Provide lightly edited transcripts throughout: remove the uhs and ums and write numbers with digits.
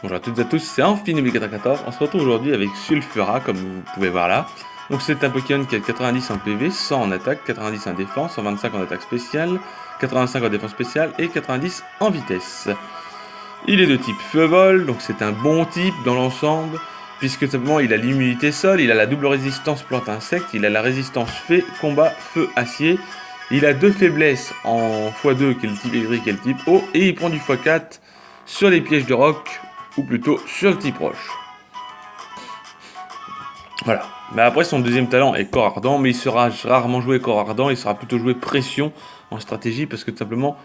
Bonjour à toutes et à tous, c'est Amphi94. On se retrouve aujourd'hui avec Sulfura, comme vous pouvez voir là. Donc c'est un Pokémon qui a 90 en PV, 100 en attaque, 90 en défense, 125 en attaque spéciale, 85 en défense spéciale et 90 en vitesse. Il est de type feu-vol, donc c'est un bon type dans l'ensemble, puisque simplement il a l'immunité sol, il a la double résistance plante-insecte, il a la résistance fée, combat, feu, acier. Il a deux faiblesses en x2 qui est le type électrique et le type eau, et il prend du x4 sur les pièges de roc, ou plutôt sur le type roche. Voilà. Mais après, son deuxième talent est corps ardent, mais il sera rarement joué corps ardent, il sera plutôt joué pression en stratégie, parce que tout simplement,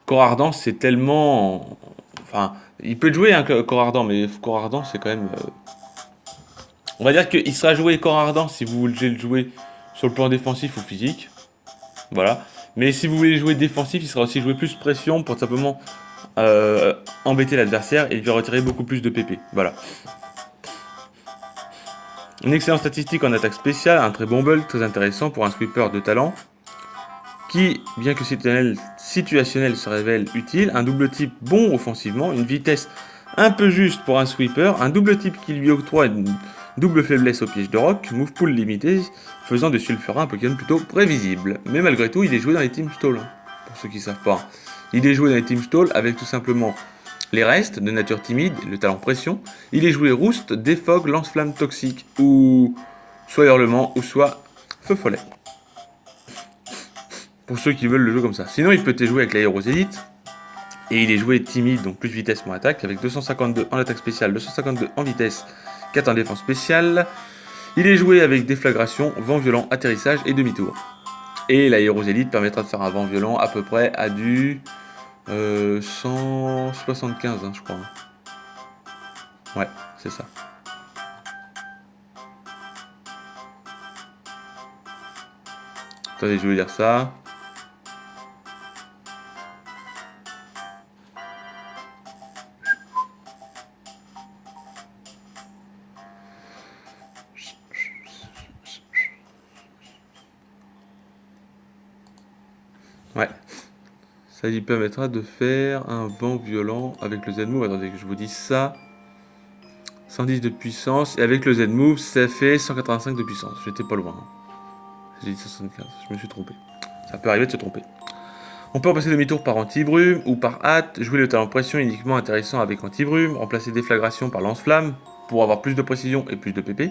corps ardent, c'est tellement... Enfin, il peut jouer un corps ardent, mais corps ardent, c'est quand même... On va dire qu'il sera joué corps ardent si vous voulez le jouer sur le plan défensif ou physique. Voilà. Mais si vous voulez jouer défensif, il sera aussi joué plus pression pour simplement embêter l'adversaire et lui retirer beaucoup plus de PP. Voilà. Une excellente statistique en attaque spéciale, un très bon build, très intéressant pour un sweeper de talent, qui, bien que situationnel, se révèle utile, un double type bon offensivement, une vitesse un peu juste pour un sweeper, un double type qui lui octroie une double faiblesse au piège de roc, move pool limité, faisant de Sulfura un Pokémon plutôt prévisible. Mais malgré tout, il est joué dans les Team Stall, pour ceux qui ne savent pas. Il est joué dans les Team Stall avec tout simplement les restes de nature timide, le talent pression. Il est joué Roost, Défog, Lance-Flamme toxique, ou soit Hurlement, ou soit Feu Follet. Pour ceux qui veulent le jouer comme ça. Sinon, il peut être joué avec l'Aérosélite. Et il est joué timide, donc plus vitesse moins attaque, avec 252 en attaque spéciale, 252 en vitesse, 4 en défense spéciale. Il est joué avec déflagration, vent violent, atterrissage et demi-tour. Et l'Aérosélite permettra de faire un vent violent à peu près à du 175, hein, je crois. Ouais, c'est ça. Attendez, je vais dire ça. Ouais. Ça lui permettra de faire un vent violent avec le Z-Move. Attendez que je vous dise ça. 110 de puissance. Et avec le Z-Move, ça fait 185 de puissance. J'étais pas loin. J'ai dit 75. Je me suis trompé. Ça peut arriver de se tromper. On peut remplacer demi-tour par anti-brume ou par hâte. Jouer le talent pression uniquement intéressant avec anti-brume. Remplacer déflagration par lance-flamme pour avoir plus de précision et plus de PP.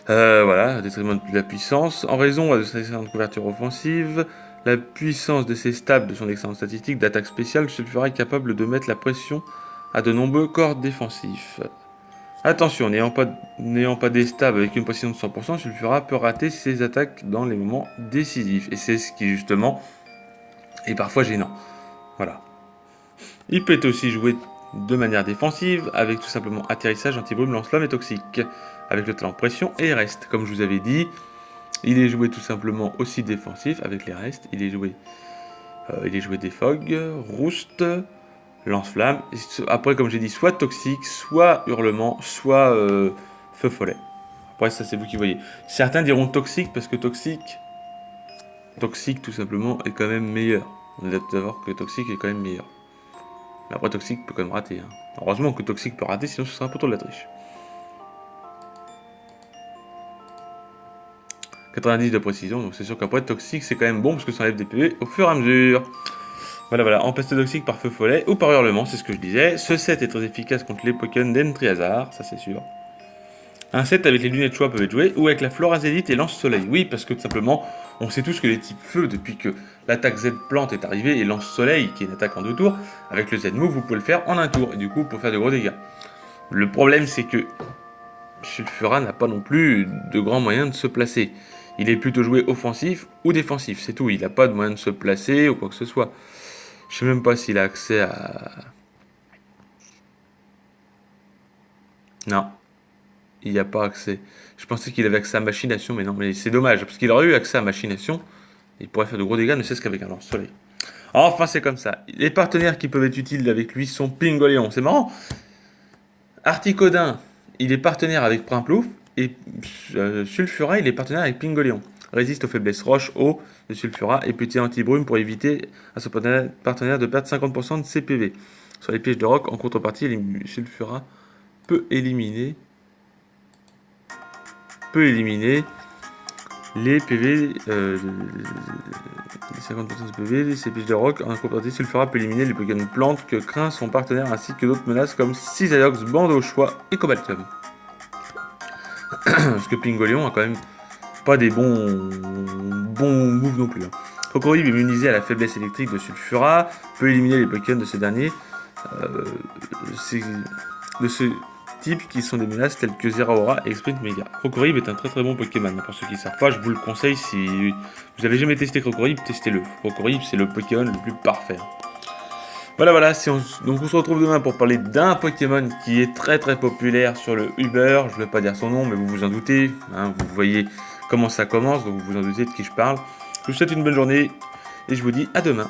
Voilà, à détriment de la puissance. En raison de sa excellente couverture offensive, la puissance de ses stabs de son excellente statistique d'attaque spéciale Sulfura est capable de mettre la pression à de nombreux corps défensifs. Attention, n'ayant pas des stabs avec une précision de 100%, Sulfura peut rater ses attaques dans les moments décisifs. Et c'est ce qui justement est parfois gênant. Voilà. Il peut être aussi joué de manière défensive, avec tout simplement atterrissage, anti-brume, lance-flamme et toxique, avec le talent pression et reste. Comme je vous avais dit, il est joué tout simplement aussi défensif avec les restes. Il est joué défog, roost, lance-flamme. Après, comme j'ai dit, soit toxique, soit hurlement, soit feu follet. Après, ça c'est vous qui voyez. Certains diront toxique parce que toxique tout simplement est quand même meilleur. On est d'accord que toxique est quand même meilleur. Mais après, toxique peut quand même rater. Hein. Heureusement que toxique peut rater, sinon ce serait un peu trop de la triche. 90 de précision, donc c'est sûr qu'après toxique c'est quand même bon parce que ça enlève des PV au fur et à mesure. Voilà, remplacer toxique par feu follet ou par hurlement, c'est ce que je disais. Ce set est très efficace contre les Pokémon d'Entriazar, ça c'est sûr. Un set avec les lunettes choix peut être joué ou avec la Florazélite et Lance Soleil. Oui, parce que tout simplement, on sait tous que les types feu, depuis que l'attaque Z plante est arrivée, et Lance Soleil, qui est une attaque en 2 tours, avec le Z move, vous pouvez le faire en 1 tour, et du coup, pour faire de gros dégâts. Le problème, c'est que Sulfura n'a pas non plus de grands moyens de se placer. Il est plutôt joué offensif ou défensif, c'est tout. Il n'a pas de moyen de se placer ou quoi que ce soit. Je sais même pas s'il a accès à... Non, il n'y a pas accès. Je pensais qu'il avait accès à machination, mais non, mais c'est dommage, parce qu'il aurait eu accès à machination, il pourrait faire de gros dégâts, ne serait-ce qu'avec un lance-soleil. Enfin, c'est comme ça. Les partenaires qui peuvent être utiles avec lui sont Pingoléon. C'est marrant. Articodin, il est partenaire avec Primplouf, et Sulfura, il est partenaire avec Pingoléon. Résiste aux faiblesses roche, eau de Sulfura, et petit anti-brume pour éviter à son partenaire de perdre 50% de ses PV. sur les pièges de roc. En contrepartie, Sulfura peut éliminer les PV, les 50% de PV, ces pièges de roc. En contrepartie, Sulfura peut éliminer les Pokémon plantes que craint son partenaire ainsi que d'autres menaces comme Cisaiox, Bandochois et Cobaltum. Parce que Pingolion a quand même pas des bons moves non plus. Krokorib est immunisé à la faiblesse électrique de Sulfura, peut éliminer les Pokémon de ce dernier. De ce type qui sont des menaces telles que Zeraora et Sprint Mega. Krokorib est un très très bon Pokémon. Pour ceux qui ne savent pas, je vous le conseille. Si vous avez jamais testé Krokorib, testez-le. Krokorib, c'est le Pokémon le plus parfait. Voilà, donc on se retrouve demain pour parler d'un Pokémon qui est très très populaire sur le Uber. Je ne vais pas dire son nom, mais vous vous en doutez. Vous voyez comment ça commence, donc vous vous en doutez de qui je parle. Je vous souhaite une bonne journée et je vous dis à demain.